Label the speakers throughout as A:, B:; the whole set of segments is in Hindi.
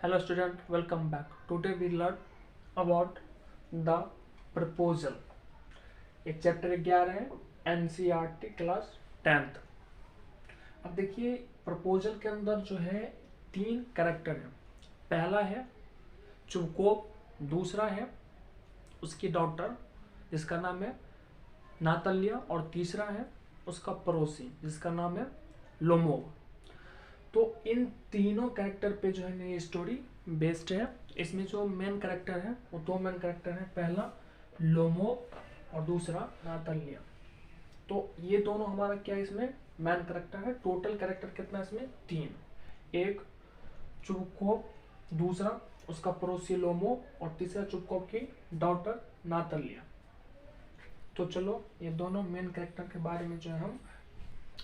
A: Hello student, welcome back. Today we learn about the proposal. एक चैप्टर 11 है NCERT क्लास 10th। अब देखिए प्रपोजल के अंदर जो है 3 कैरेक्टर है। पहला है चुबकोप, दूसरा है उसकी डॉटर जिसका नाम है नातालिया और तीसरा है उसका पड़ोसी जिसका नाम है लोमोव। तो इन तीनों कैरेक्टर पे जो है ये स्टोरी बेस्ड है। इसमें जो मेन कैरेक्टर है वो 2 मेन कैरेक्टर है, पहला लोमोव और दूसरा नातालिया। तो ये दोनों हमारा क्या इसमें मेन कैरेक्टर है। टोटल कैरेक्टर कितना है इसमें 3, एक चुबकोप, दूसरा उसका पड़ोसी लोमोव और तीसरा चुबकोप की डॉटर नातालिया। तो चलो ये दोनों मेन कैरेक्टर के बारे में जो है हम,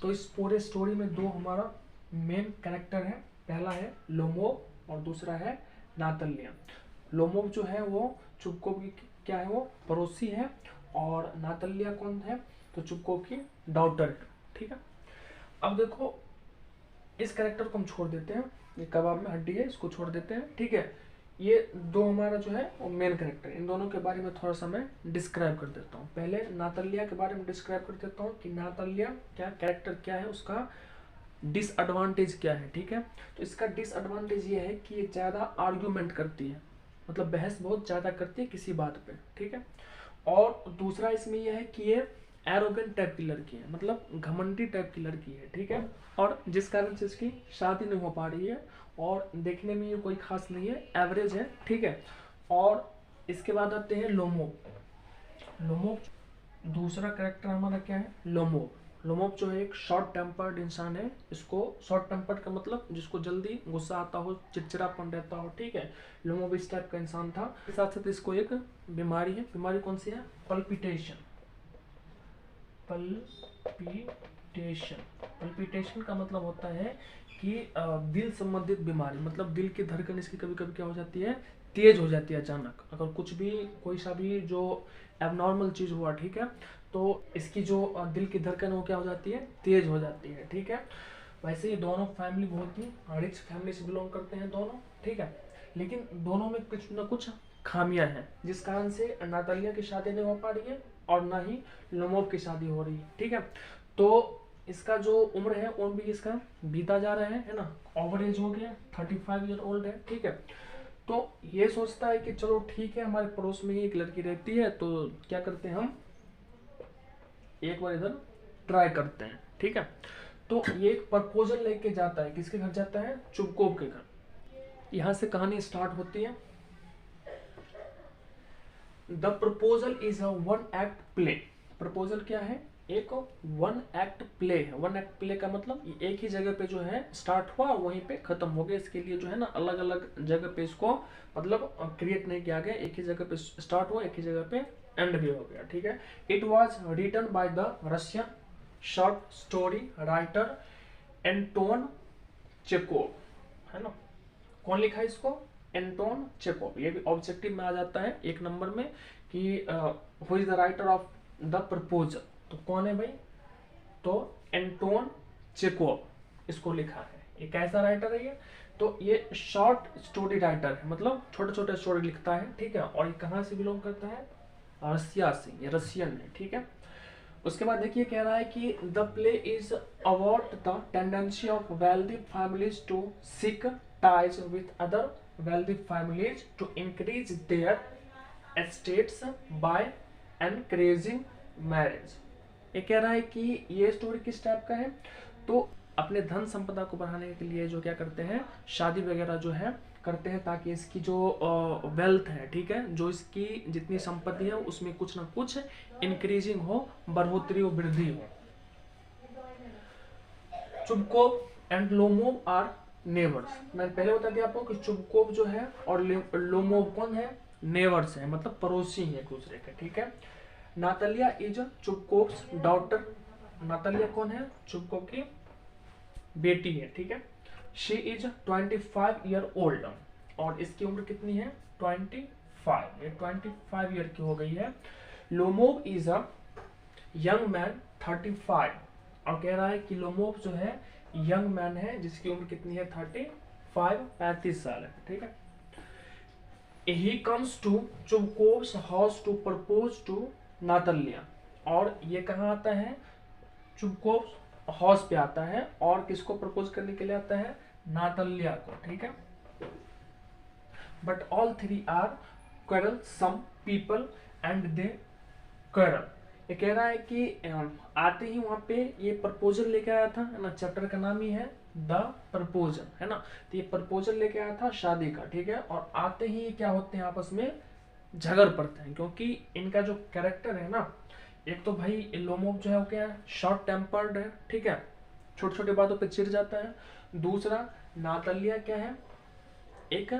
A: तो इस पूरे स्टोरी में 2 हमारा मेन कैरेक्टर है, पहला है लोमोव और दूसरा है नातालिया। लोमोव जो है वो चुबकोप की क्या है, वो पड़ोसी है, और नातालिया कौन है, तो चुबकोप की डॉटर है। ठीक है, अब देखो इस कैरेक्टर को हम छोड़ देते हैं, ये कबाब में हड्डी है, इसको छोड़ देते हैं। ठीक है, ये 2 हमारा जो है वो मेन कैरेक्टर, इन दोनों के बारे में थोड़ा सा मैं डिस्क्राइब कर देता हूँ। पहले नातालिया के बारे में डिस्क्राइब कर देता हूँ कि नातालिया क्या कैरेक्टर क्या है, उसका डिसएडवांटेज क्या है। ठीक है, तो इसका डिसएडवांटेज ये है कि ये ज़्यादा आर्ग्यूमेंट करती है, मतलब बहस बहुत ज़्यादा करती है किसी बात पे। ठीक है, और दूसरा इसमें यह है कि ये एरोगेंट टाइप की लड़की है, मतलब घमंडी टाइप की लड़की है। ठीक है, और जिस कारण से इसकी शादी नहीं हो पा रही है, और देखने में ये कोई खास नहीं है, एवरेज है। ठीक है, और इसके बाद आते हैं लोमोव। लोमोव दूसरा कैरेक्टर हमारा क्या है, लोमोव। लोमोव जो है एक शॉर्ट टेम्पर्ड इंसान है। इसको शॉर्ट टेम्पर्ड का मतलब जिसको जल्दी गुस्सा आता हो, चिड़चिड़ापन रहता हो। ठीक है, लोमोव इस टाइप का इंसान था। इसके साथ साथ इसको एक बीमारी है। बीमारी कौन सी है, पल्पिटेशन। पल्पिटेशन पल्पिटेशन का मतलब होता है कि दिल संबंधित बीमारी, मतलब दिल की धड़कन इसकी कभी कभी क्या हो जाती है, तेज हो जाती है अचानक। अगर कुछ भी कोई सा भी जो एबनॉर्मल चीज हुआ, ठीक है, तो इसकी जो दिल की धड़कन वो क्या हो जाती है, तेज हो जाती है। ठीक है, वैसे ये दोनों फैमिली बहुत ही रिच फैमिली से बिलोंग करते हैं दोनों। ठीक है, लेकिन दोनों में कुछ ना कुछ खामियां हैं, जिस कारण से नातालिया की शादी नहीं हो पा रही है और ना ही लोमोव की शादी हो रही है। ठीक है, तो इसका जो उम्र है वो भी इसका बीता जा रहा है ना, ओवर एज हो गया, 35 ईयर ओल्ड है। ठीक है, तो ये सोचता है कि चलो ठीक है, हमारे पड़ोस में ही एक लड़की रहती है, तो क्या करते हैं हम एक बार इधर ट्राई करते हैं। ठीक है, तो ये एक प्रपोजल लेके जाता है, किसके घर जाता है, चुबकोप के घर। यहां से कहानी स्टार्ट होती है। The proposal is a 1 act play. Proposal क्या है, एक 1 एक्ट प्ले है। 1 एक्ट प्ले का मतलब एक ही जगह पे जो है स्टार्ट हुआ और वहीं पे खत्म हो गया। इसके लिए जो है ना अलग अलग जगह पे इसको मतलब क्रिएट नहीं किया गया, एक ही जगह पे स्टार्ट हुआ, एक ही जगह पे एंड भी हो गया। ठीक है, it was written by the Russian short story writer Anton Chekhov, है ना। कौन लिखा है इसको, एंटोन चेकोव। ये भी ऑब्जेक्टिव में आ जाता है 1 नंबर में कि who is the writer of the proposal. तो कौन है भाई, तो एंटोन चेकोव इसको लिखा है। ये कैसा राइटर है ये, तो ये शॉर्ट स्टोरी राइटर है, मतलब छोटे छोटे स्टोरी लिखता है। ठीक है, और ये कहाँ से बिलोंग करता है, रसिया से, ये रशियन है। ठीक है, उसके बाद देखिए कह रहा है कि the play is about the tendency of wealthy families to seek ties with other wealthy families to increase their estates by encouraging marriage। ये कह रहा है कि ये स्टोरी किस टाइप का है, तो अपने धन संपदा को बढ़ाने के लिए जो क्या करते हैं, शादी वगैरह जो है करते हैं, ताकि इसकी जो वेल्थ है, ठीक है, जो इसकी जितनी संपत्ति है उसमें कुछ ना कुछ इंक्रीजिंग हो, बढ़ोतरी हो, वृद्धि हो। Chubukov and Lomov are neighbours. मैंने पहले बता दिया आपको कि चुबकोव जो है और लोमोव कौन है, नेबर्स है, मतलब पड़ोसी है एक दूसरे के। ठीक है, नातालिया इज चुबकोव्स डॉटर। नातालिया कौन है, चुबकोव की बेटी है। ठीक है, शी इज 25 ईयर ओल्ड और इसकी उम्र कितनी है, 25। ये 25 ईयर की हो गई है। Lomov is a young man 35, और कह रहा है कि लोमोव जो है यंग मैन है जिसकी उम्र कितनी है, 35 35 साल है, ठीक है। He comes to Chubukov's house to propose to Natalia, और ये कहाँ आता है, चुबकोव्स हाउस पे आता है, और किसको प्रपोज करने के लिए आता है, नातालिया को, ठीक है। But all three are quarrelsome people and they quarrel. ये कह रहा है कि आते ही वहां पे ये प्रपोजल लेके आया था, है ना, चैप्टर का नाम ही है द प्रपोजल, है ना। तो ये प्रपोजल लेके आया था शादी का, ठीक है। और आते ही क्या होते हैं, आपस में झगड़ पड़ते हैं, क्योंकि इनका जो कैरेक्टर है ना, एक तो भाई लोमोव जो है वो क्या है, शॉर्ट टेम्पर्ड है, ठीक है, छोटी छोटी बातों पे चिढ़ जाता है। दूसरा नातालिया क्या है, एक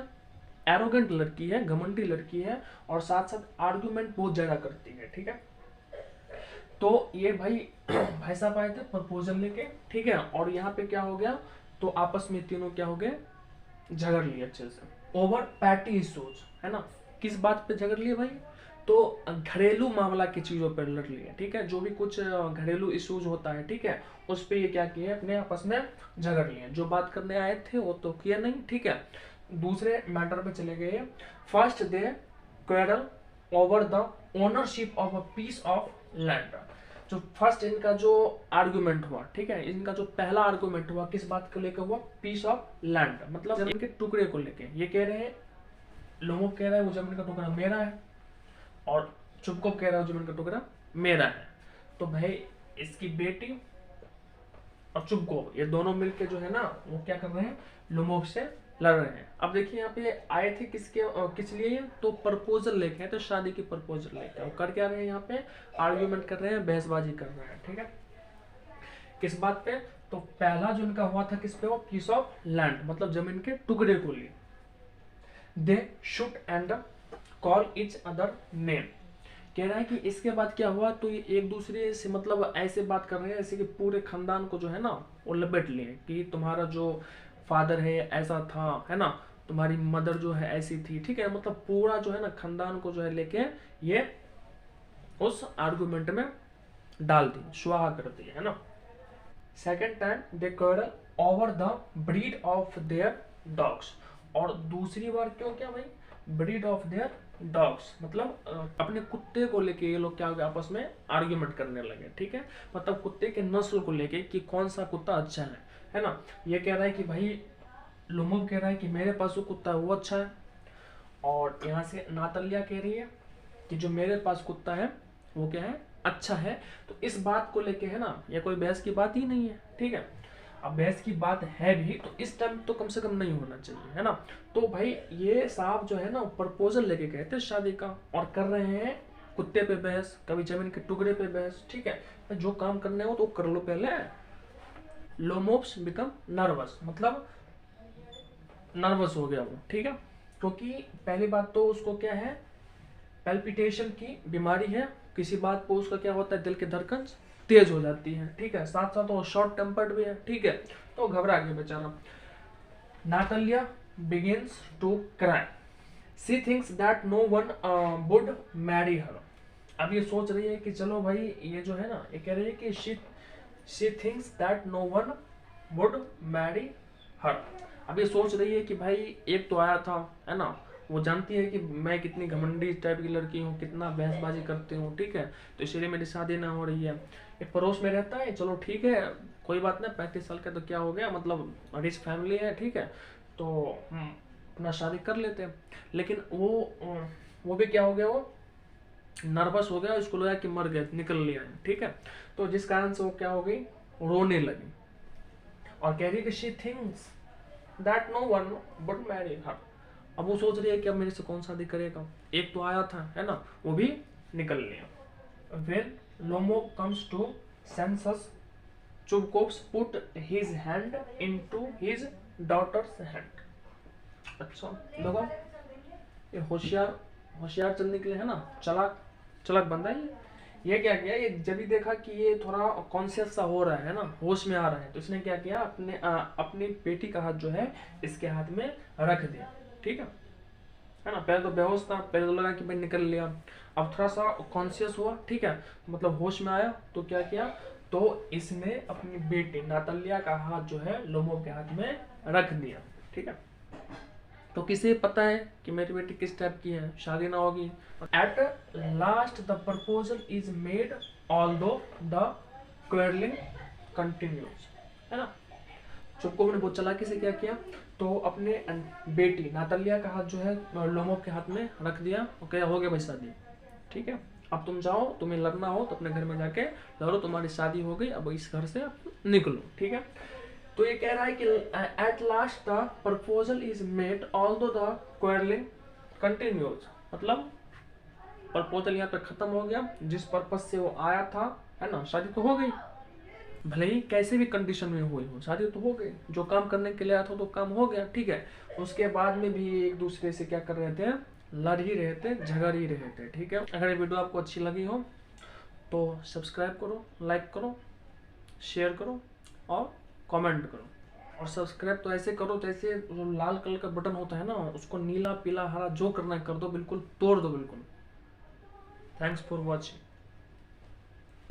A: एरोगेंट लड़की है, घमंडी लड़की है, और साथ साथ आर्गुमेंट बहुत ज्यादा करती है, ठीक है। तो ये भाई साहब आए थे प्रपोजल लेके, ठीक है। और यहाँ पे क्या हो गया, तो आपस में तीनों क्या हो गए, झगड़ लिए अच्छे से ओवर पैटी इश्यूज, है ना। किस बात पे झगड़ लिए भाई, तो घरेलू मामला की चीजों पर लड़ लिए, ठीक है। जो भी कुछ घरेलू इश्यूज होता है, ठीक है, उस पे ये क्या किए, अपने आपस में झगड़ लिए। जो बात करने आए थे वो तो किया नहीं, ठीक है। दूसरे मैटर पे चले गए। First they quarrel over the ownership of a piece of land. जो फर्स्ट इनका जो आर्गुमेंट हुआ, ठीक है, इनका जो पहला आर्गुमेंट हुआ किस बात को लेकर हुआ, पीस ऑफ लैंड, मतलब जमीन के टुकड़े को लेके। ये कह रहे हैं, लोगों कह रहे हैं वो जमीन का टुकड़ा मेरा है, और चुबकोव कह रहा है वो जमीन का टुकड़ा मेरा है। तो भाई इसकी बेटी और चुबकोव ये दोनों मिलके जो है ना, वो क्या कर रहे हैं, लोमोव से लड़ रहे हैं। अब देखिए यहाँ पे आए थे किस लिए, तो प्रपोजल लेके आए, तो शादी की प्रपोजल लेके वो कर क्या रहे हैं, यहाँ पे आर्ग्यूमेंट कर रहे हैं, बहसबाजी कर रहे हैं, ठीक है। किस बात पे, तो पहला जो इनका हुआ था किस पे, वो पीस ऑफ लैंड, मतलब जमीन के टुकड़े को लिए। They shoot and call each other name. कह रहा है कि इसके बाद क्या हुआ, तो ये एक दूसरे से मतलब ऐसे बात कर रहे हैं जैसे कि पूरे खानदान को जो है ना वो लपेट लिए, कि तुम्हारा जो फादर है ऐसा था, है ना, तुम्हारी मदर जो है ऐसी थी, ठीक है। मतलब पूरा जो है ना खानदान को जो है लेके ये उस आर्गुमेंट में डाल दी, स्वाहा कर दी, है ना। Second time they quarrel over the breed of their dogs. और दूसरी बार क्यों, क्या भाई, ब्रीड ऑफ देयर डॉग्स, मतलब अपने कुत्ते को लेके ये लोग क्या हो गया, आपस में आर्ग्यूमेंट करने लगे, ठीक है। मतलब कुत्ते के नस्ल को लेके कि कौन सा कुत्ता अच्छा है ना। ये कह रहा है कि भाई, लोमोव कह रहा है कि मेरे पास जो कुत्ता है वो अच्छा है, और यहाँ से नातालिया कह रही है कि जो मेरे पास कुत्ता है वो क्या है, अच्छा है। तो इस बात को लेके है ना, ये कोई बहस की बात ही नहीं है, ठीक है। अब बहस की बात है भी तो इस टाइम तो कम से कम नहीं होना चाहिए, है ना। तो भाई ये साहब जो है ना प्रपोजल लेके गए थे शादी का, और कर रहे हैं कुत्ते पे बहस, कभी जमीन के टुकड़े पे बहस, ठीक है। जो काम करने हो तो कर लो पहले। लोमोव्स बिकम नर्वस, मतलब नर्वस हो गया वो, ठीक है। क्योंकि पहली बात तो उसको क्या है, पैल्पिटेशन की बीमारी है, किसी बात को उसका क्या होता है, दिल की धड़कन तेज हो जाती है, ठीक है। साथ साथ वो शॉर्ट टेम्पर्ड भी है, ठीक है। तो घबरा गया बेचारा। Natalia begins to cry, she thinks that no one would marry her. अब ये सोच रही है कि चलो भाई, ये जो है ना, ये कह रही है कि she thinks that no one would marry her. अब ये सोच रही है कि भाई एक तो आया था, है ना, वो जानती है कि मैं कितनी घमंडी टाइप की लड़की हूँ, कितना बहसबाजी करती हूँ, ठीक है। तो इसीलिए मेरी शादी ना हो रही है। एक पड़ोस में रहता है, चलो ठीक है, कोई बात नहीं, 35 साल का तो क्या हो गया, मतलब रिच फैमिली है, ठीक है, तो अपना शादी कर लेते हैं। लेकिन वो भी क्या हो गया, वो नर्वस हो गया, उसको लगा कि मर गए, निकल लिया है, ठीक है। तो जिस कारण से वो क्या हो गई, रोने लगी, और कह रही कि she thinks that no one would marry her. अब वो सोच रही है कि अब मेरे से कौन शादी करेगा, एक तो आया था, है ना, वो भी निकल लिया। When Lomo comes to senses, Chubkovs put his hand into his daughter's hand. अच्छा देखो, ये होशियार चलने के लिए, है ना, चलाक बंदा है ये क्या किया, ये जब भी देखा कि ये थोड़ा कॉन्शियस सा हो रहा है ना, होश में आ रहा है, तो इसने क्या किया, अपनी बेटी का हाथ जो है इसके हाथ में रख दिया, ठीक है ना। पहले तो बेहोश था, पहले तो लगा कि भाई निकल लिया, अब थोड़ा सा कॉन्शियस हुआ, ठीक है, मतलब होश में आया, तो क्या किया, तो इसने अपनी बेटी नातालिया का हाथ जो है लोमोव के हाथ में रख दिया, ठीक है। तो किसे पता है कि मेरी बेटी किस टाइप की है, शादी ना होगी। At last the proposal is made although the quarrelling continues, है ना। चुपको ने बहुत चालाकी से क्या किया, तो अपने बेटी नातालिया का हाथ जो है लोमो के हाथ में रख दिया, ओके हो गया भाई शादी, ठीक है। अब तुम जाओ, तुम्हें लड़ना हो तो अपने घर में जाके लड़ो, तुम्हारी शादी हो गई, अब इस घर से निकलो, ठीक है। तो ये कह रहा है कि at last the proposal is made although the quarrelling continues, मतलब प्रपोजल यहाँ पे खत्म हो गया, जिस पर्पज से वो आया था, है ना, शादी तो हो गई, भले ही कैसे भी कंडीशन में हुई हो, शादी तो हो गई, जो काम करने के लिए आया था तो काम हो गया, ठीक है। उसके बाद में भी एक दूसरे से क्या कर रहे थे, लड़ ही रहे थे, झगड़ ही रहे थे, ठीक है। अगर ये वीडियो आपको अच्छी लगी हो तो सब्सक्राइब करो, लाइक करो, शेयर करो और कमेंट करो। और सब्सक्राइब तो ऐसे करो जैसे लाल कलर का बटन होता है ना, उसको नीला पीला हरा जो करना है कर दो, बिल्कुल तोड़ दो बिल्कुल। Thanks for watching.